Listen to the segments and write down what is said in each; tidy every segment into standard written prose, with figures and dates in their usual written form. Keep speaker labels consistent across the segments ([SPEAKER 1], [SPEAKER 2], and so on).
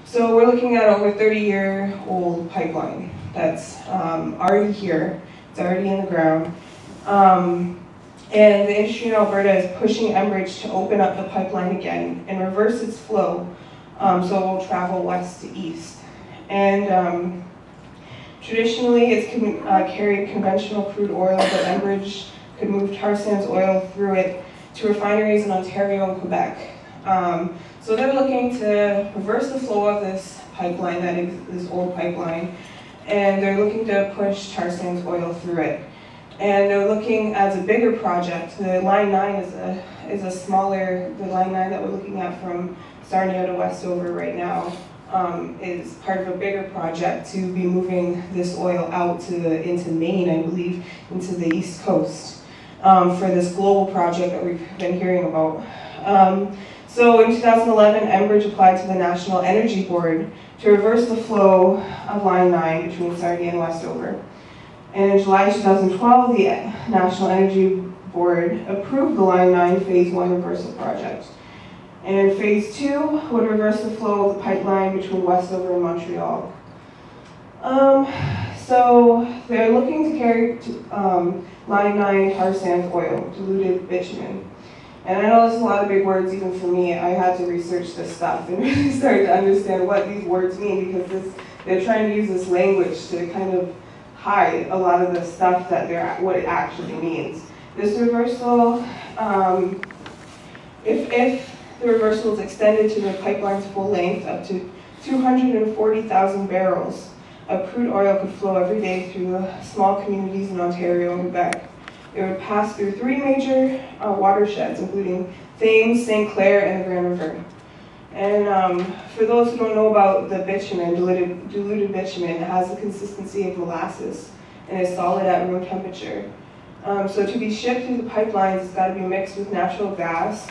[SPEAKER 1] So we're looking at over 30-year-old pipeline that's already here. It's already in the ground. And the industry in Alberta is pushing Enbridge to open up the pipeline again and reverse its flow so it will travel west to east. And traditionally, it's carried conventional crude oil, but Enbridge could move tar sands oil through it to refineries in Ontario and Quebec. So they're looking to reverse the flow of this pipeline, this old pipeline, and they're looking to push tar sands oil through it. And they're looking as a bigger project. The Line 9 is a smaller, the Line 9 that we're looking at from Sarnia to Westover right now is part of a bigger project to be moving this oil out into Maine, I believe, into the East Coast for this global project that we've been hearing about. So in 2011, Enbridge applied to the National Energy Board to reverse the flow of Line 9 between Sarnia and Westover. And in July 2012, the National Energy Board approved the Line 9 Phase 1 reversal project. And Phase 2 would reverse the flow of the pipeline between Westover and Montreal. So they're looking to carry Line 9 tar sands oil, diluted bitumen. And I know there's a lot of big words even for me. I had to research this stuff and really start to understand what these words mean, because they're trying to use this language to kind of hide a lot of the stuff that what it actually means. This reversal, if the reversal is extended to the pipeline's full length, up to 240,000 barrels of crude oil could flow every day through small communities in Ontario and Quebec. It would pass through 3 major watersheds, including Thames, St. Clair, and the Grand River. And for those who don't know about the bitumen, diluted bitumen, it has the consistency of molasses and is solid at room temperature. So to be shipped through the pipelines, it's got to be mixed with natural gas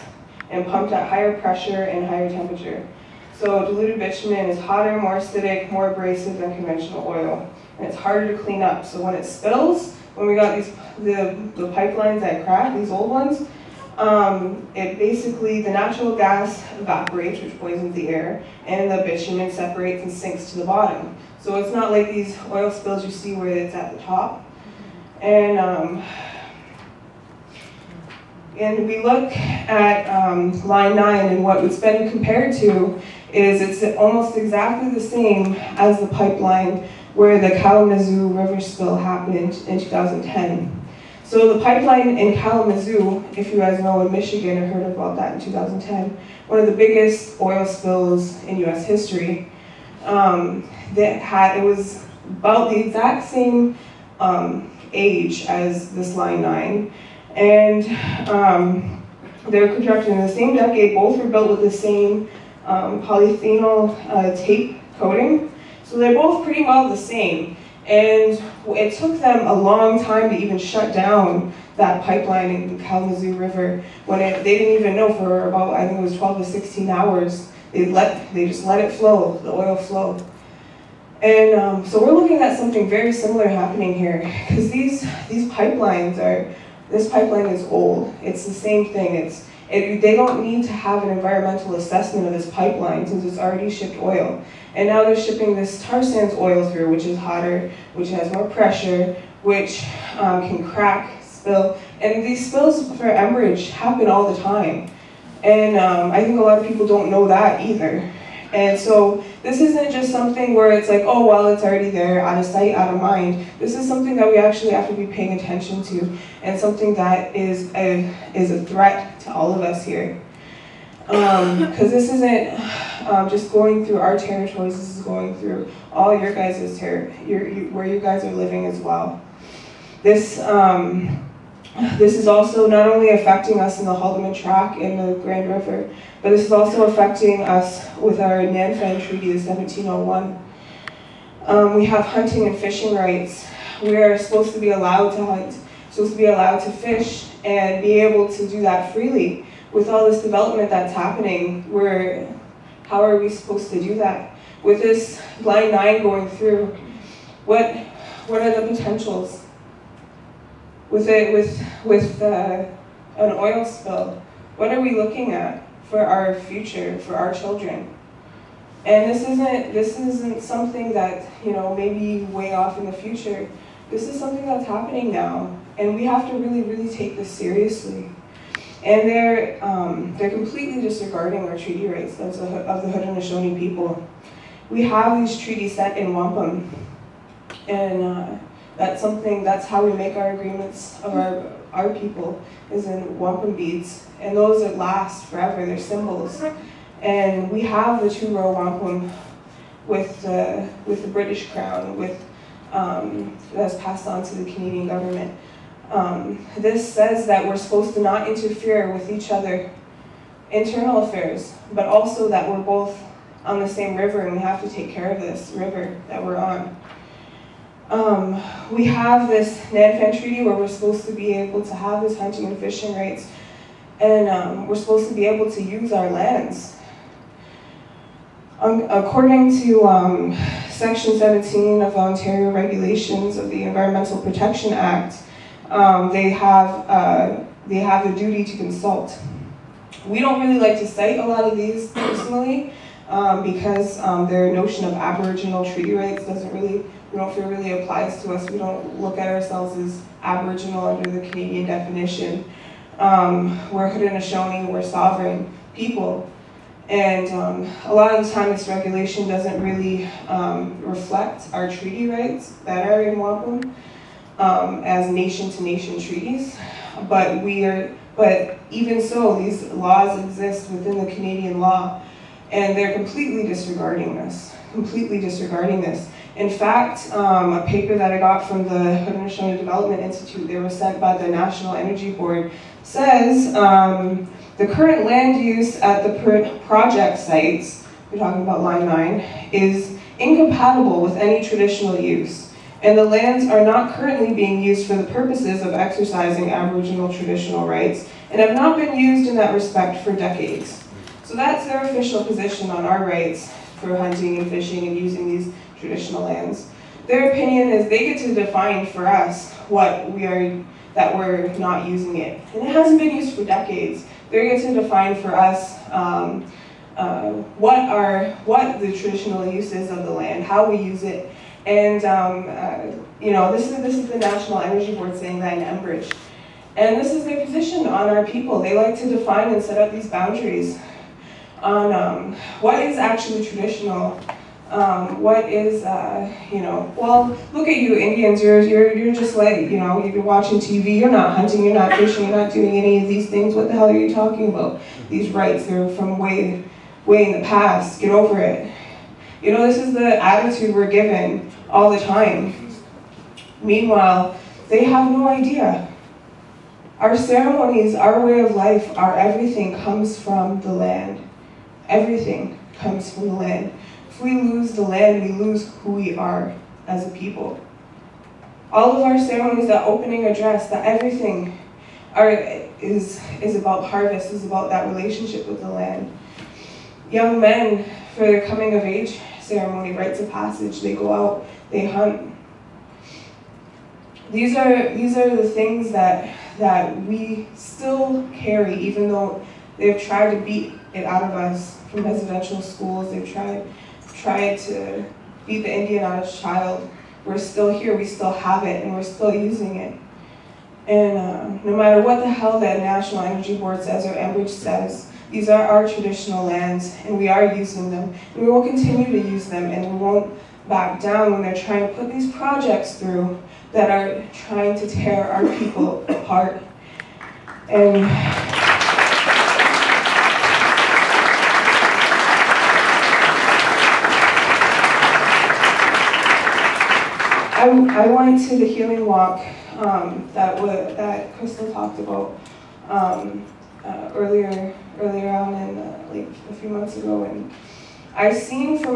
[SPEAKER 1] and pumped at higher pressure and higher temperature. So diluted bitumen is hotter, more acidic, more abrasive than conventional oil, and it's harder to clean up. So when it spills, when we got the pipelines that crack, these old ones, it basically, the natural gas evaporates, which poisons the air, and the bitumen separates and sinks to the bottom. So it's not like these oil spills you see where it's at the top. And we look at Line 9, and what it's been compared to is it's almost exactly the same as the pipeline where the Kalamazoo River spill happened in 2010. So the pipeline in Kalamazoo, if you guys know in Michigan or heard about that in 2010, one of the biggest oil spills in US history, it was about the exact same age as this Line 9. And they were constructed in the same decade. Both were built with the same polyphenol tape coating. So they're both pretty well the same. And it took them a long time to even shut down that pipeline in the Kalamazoo River when they didn't even know for about, I think it was 12 to 16 hours. They just let it flow, the oil flow. And so we're looking at something very similar happening here, because these pipelines this pipeline is old. It's the same thing. They don't need to have an environmental assessment of this pipeline since it's already shipped oil. And now they're shipping this tar sands oil through, which is hotter, which has more pressure, which can crack, spill. And these spills for Enbridge happen all the time. And I think a lot of people don't know that either. And so this isn't just something where it's like, oh, well, it's already there, out of sight, out of mind. This is something that we actually have to be paying attention to, and something that is a threat to all of us here. Because this isn't just going through our territories, this is going through all your guys' where you guys are living as well. This is also not only affecting us in the Haldimand Tract in the Grand River, but this is also affecting us with our Nanfang Treaty, the 1701. We have hunting and fishing rights. We are supposed to be allowed to hunt, supposed to be allowed to fish, and be able to do that freely. With all this development that's happening, how are we supposed to do that? With this Line 9 going through, what are the potentials? With an oil spill, what are we looking at for our future, for our children? And this isn't something that, you know, maybe way off in the future. This is something that's happening now, and we have to really, really take this seriously. And they're completely disregarding our treaty rights of the Haudenosaunee people. We have these treaties set in wampum, and that's how we make our agreements of our people, is in wampum beads, and those that last forever. They're symbols. And we have the 2-row wampum with the British crown, that's passed on to the Canadian government. This says that we're supposed to not interfere with each other internal affairs, but also that we're both on the same river and we have to take care of this river that we're on. We have this Nanfan Treaty where we're supposed to be able to have this hunting and fishing rights, and we're supposed to be able to use our lands. According to Section 17 of Ontario Regulations of the Environmental Protection Act, they have the duty to consult. We don't really like to cite a lot of these personally because their notion of Aboriginal treaty rights we don't feel really applies to us. We don't look at ourselves as Aboriginal under the Canadian definition. We're Haudenosaunee, we're sovereign people. And a lot of the time this regulation doesn't really reflect our treaty rights that are in wampum as nation-to-nation treaties. But even so, these laws exist within the Canadian law, and they're completely disregarding this. In fact, a paper that I got from the Haudenosaunee Development Institute, they were sent by the National Energy Board, says the current land use at the project sites, we're talking about Line 9, is incompatible with any traditional use, and the lands are not currently being used for the purposes of exercising Aboriginal traditional rights and have not been used in that respect for decades. So that's their official position on our rights for hunting and fishing and using these traditional lands. Their opinion is they get to define for us that we're not using it. And it hasn't been used for decades. They get to define for us what the traditional use is of the land, how we use it. And you know, this is the National Energy Board saying that in Enbridge. And this is their position on our people. They like to define and set up these boundaries on what is actually traditional. What is, you know, well, look at you Indians, you're just like, you know, you're watching TV, you're not hunting, you're not fishing, you're not doing any of these things. What the hell are you talking about? These rights, they're from way in the past. Get over it. You know, this is the attitude we're given all the time. Meanwhile, they have no idea. Our ceremonies, our way of life, our everything comes from the land. Everything comes from the land. If we lose the land, we lose who we are as a people. All of our ceremonies, that opening address, that everything is about harvest, is about that relationship with the land. Young men, for their coming of age ceremony, rites of passage, they go out, they hunt. These are the things that we still carry, even though they've tried to beat it out of us from residential schools. They've tried to beat the Indian out of child. We're still here, we still have it, and we're still using it. And no matter what the hell that National Energy Board says or Enbridge says, these are our traditional lands, and we are using them, and we will continue to use them, and we won't back down when they're trying to put these projects through that are trying to tear our people apart. And I went to the healing walk that Crystal talked about earlier on, like a few months ago, and I've seen from